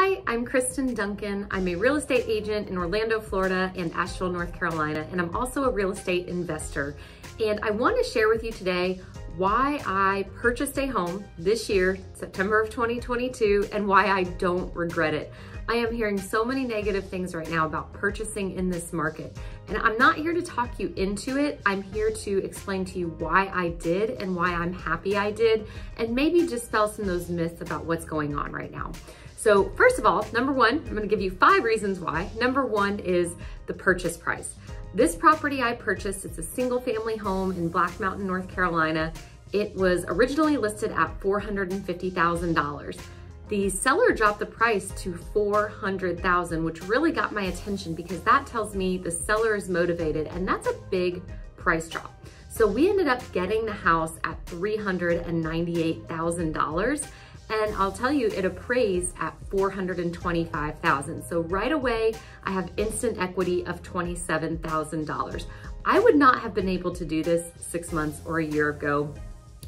Hi, I'm Kristin Duncan. I'm a real estate agent in Orlando, Florida and Asheville, North Carolina, and I'm also a real estate investor. And I want to share with you today why I purchased a home this year, September of 2022, and why I don't regret it. I am hearing so many negative things right now about purchasing in this market. And I'm not here to talk you into it. I'm here to explain to you why I did and why I'm happy I did, and maybe dispel some of those myths about what's going on right now. So first of all, number one, I'm gonna give you 5 reasons why. Number one is the purchase price. This property I purchased, it's a single family home in Black Mountain, North Carolina. It was originally listed at $450,000. The seller dropped the price to $400,000, which really got my attention because that tells me the seller is motivated, and that's a big price drop. So we ended up getting the house at $398,000. And I'll tell you, it appraised at $425,000. So right away, I have instant equity of $27,000. I would not have been able to do this 6 months or a year ago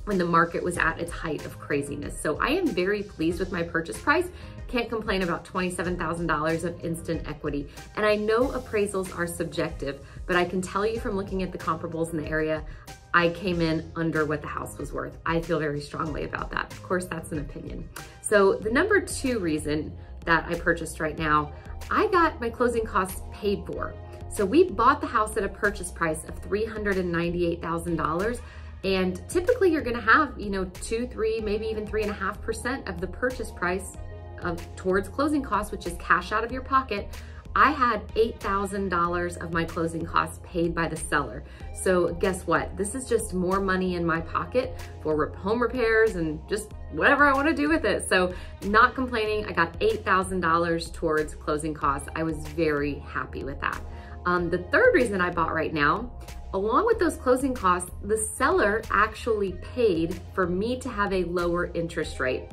when the market was at its height of craziness. So I am very pleased with my purchase price. Can't complain about $27,000 of instant equity. And I know appraisals are subjective, but I can tell you from looking at the comparables in the area, I came in under what the house was worth. I feel very strongly about that. Of course, that's an opinion. So the number 2 reason that I purchased right now, I got my closing costs paid for. So we bought the house at a purchase price of $398,000. And typically you're gonna have, 2, 3, maybe even 3.5% of the purchase price towards closing costs, which is cash out of your pocket. I had $8,000 of my closing costs paid by the seller. So guess what? This is just more money in my pocket for home repairs and just whatever I want to do with it. So not complaining, I got $8,000 towards closing costs. I was very happy with that. The third reason I bought right now, along with those closing costs, the seller actually paid for me to have a lower interest rate.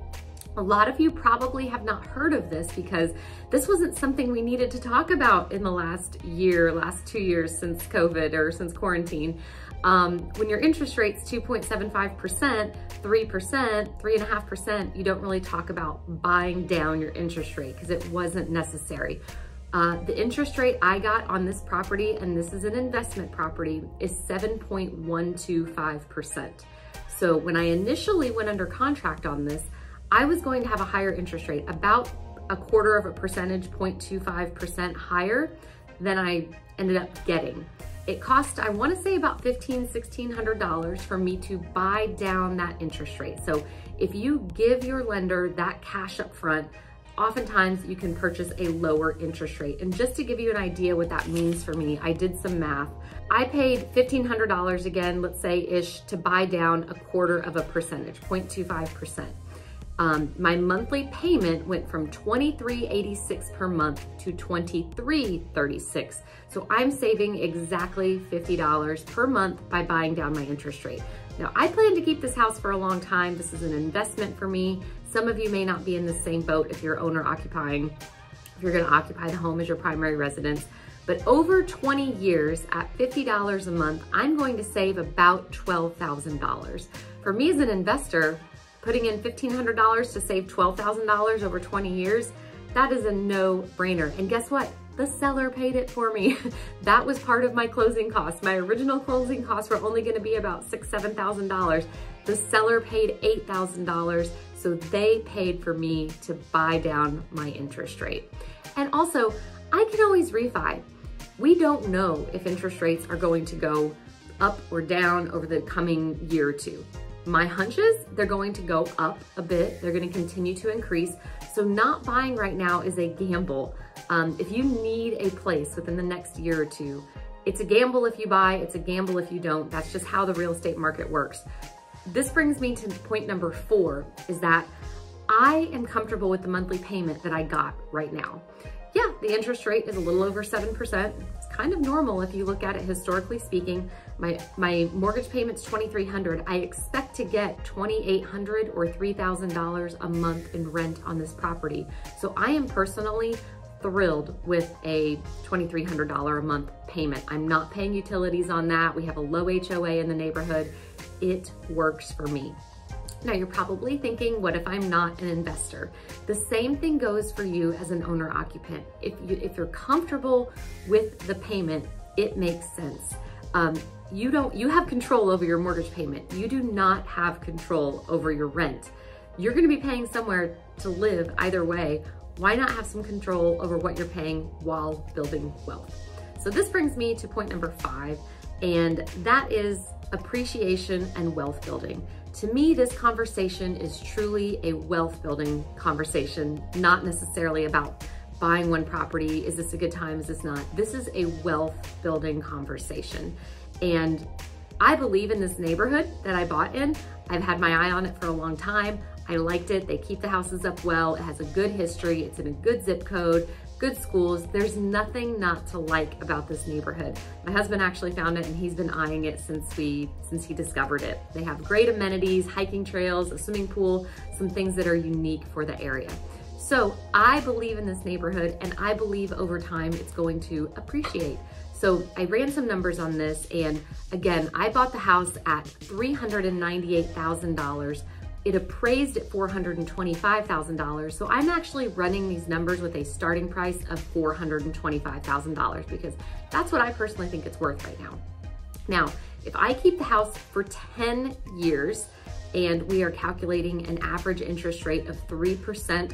A lot of you probably have not heard of this because this wasn't something we needed to talk about in the last 2 years since COVID or since quarantine. When your interest rate's 2.75%, 3%, 3.5%, you don't really talk about buying down your interest rate because it wasn't necessary. The interest rate I got on this property, and this is an investment property, is 7.125%. So when I initially went under contract on this, I was going to have a higher interest rate, about 1/4 percentage, 0.25% higher than I ended up getting. It cost, I wanna say about $1,500, $1,600 for me to buy down that interest rate. So if you give your lender that cash up front, oftentimes you can purchase a lower interest rate. And just to give you an idea what that means for me, I did some math. I paid $1,500 again, let's say ish, to buy down 1/4 percentage, 0.25%. My monthly payment went from $23.86 per month to $23.36. So I'm saving exactly $50 per month by buying down my interest rate. Now, I plan to keep this house for a long time. This is an investment for me. Some of you may not be in the same boat if you're owner occupying, if you're gonna occupy the home as your primary residence. But over 20 years at $50 a month, I'm going to save about $12,000. For me as an investor, putting in $1,500 to save $12,000 over 20 years, that is a no-brainer. And guess what? The seller paid it for me. That was part of my closing costs. My original closing costs were only gonna be about $6,000, $7,000. The seller paid $8,000, so they paid for me to buy down my interest rate. And also, I can always refi. We don't know if interest rates are going to go up or down over the coming year or two. My hunches, they're going to go up a bit. They're going to continue to increase. So not buying right now is a gamble. If you need a place within the next year or two, it's a gamble if you buy, it's a gamble if you don't. That's just how the real estate market works. This brings me to point number 4, is that I am comfortable with the monthly payment that I got right now. Yeah, the interest rate is a little over 7%. It's kind of normal if you look at it historically speaking. My mortgage payment's $2,300. I expect to get $2,800 or $3,000 a month in rent on this property. So I am personally thrilled with a $2,300 a month payment. I'm not paying utilities on that. We have a low HOA in the neighborhood. It works for me. Now you're probably thinking, what if I'm not an investor? The same thing goes for you as an owner occupant. If you're comfortable with the payment, it makes sense. You have control over your mortgage payment. You do not have control over your rent. You're gonna be paying somewhere to live either way. Why not have some control over what you're paying while building wealth? So this brings me to point number 5, and that is appreciation and wealth building. To me, this conversation is truly a wealth building conversation, not necessarily about buying one property. Is this a good time? Is this not? This is a wealth building conversation. And I believe in this neighborhood that I bought in. I've had my eye on it for a long time. I liked it. They keep the houses up well. It has a good history. It's in a good zip code, good schools. There's nothing not to like about this neighborhood. My husband actually found it and he's been eyeing it since he discovered it. They have great amenities, hiking trails, a swimming pool, some things that are unique for the area. So I believe in this neighborhood and I believe over time it's going to appreciate. So I ran some numbers on this, and again, I bought the house at $398,000. It appraised at $425,000. So I'm actually running these numbers with a starting price of $425,000 because that's what I personally think it's worth right now. Now, if I keep the house for 10 years and we are calculating an average interest rate of 3%,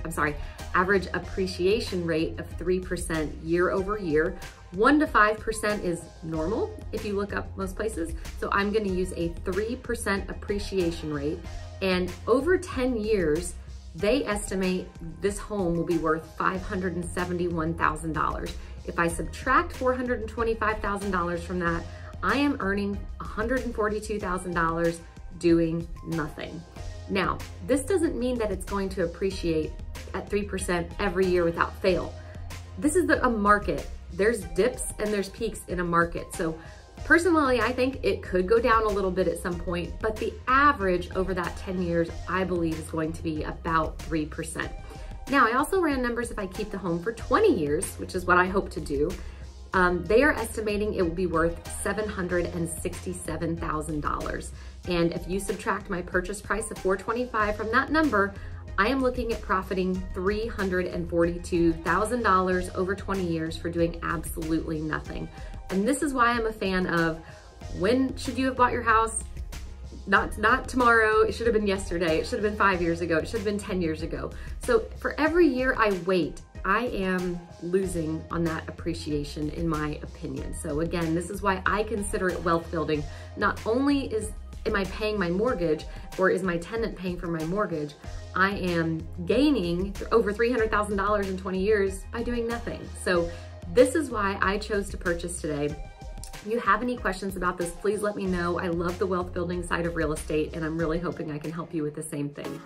average appreciation rate of 3% year over year, 1 to 5% is normal if you look up most places. So I'm gonna use a 3% appreciation rate. And over 10 years, they estimate this home will be worth $571,000. If I subtract $425,000 from that, I am earning $142,000 doing nothing. Now, this doesn't mean that it's going to appreciate at 3% every year without fail. This is a market. There's dips and there's peaks in a market. So personally, I think it could go down a little bit at some point, but the average over that 10 years, I believe is going to be about 3%. Now, I also ran numbers if I keep the home for 20 years, which is what I hope to do. They are estimating it will be worth $767,000. And if you subtract my purchase price of $425,000 from that number, I am looking at profiting $342,000 over 20 years for doing absolutely nothing. And this is why I'm a fan of, when should you have bought your house? Not tomorrow, it should have been yesterday, it should have been 5 years ago, it should have been 10 years ago. So for every year I wait, I am losing on that appreciation in my opinion. So again, this is why I consider it wealth building. Not only am I paying my mortgage, or is my tenant paying for my mortgage, I am gaining over $300,000 in 20 years by doing nothing. So this is why I chose to purchase today. If you have any questions about this, please let me know. I love the wealth building side of real estate, and I'm really hoping I can help you with the same thing.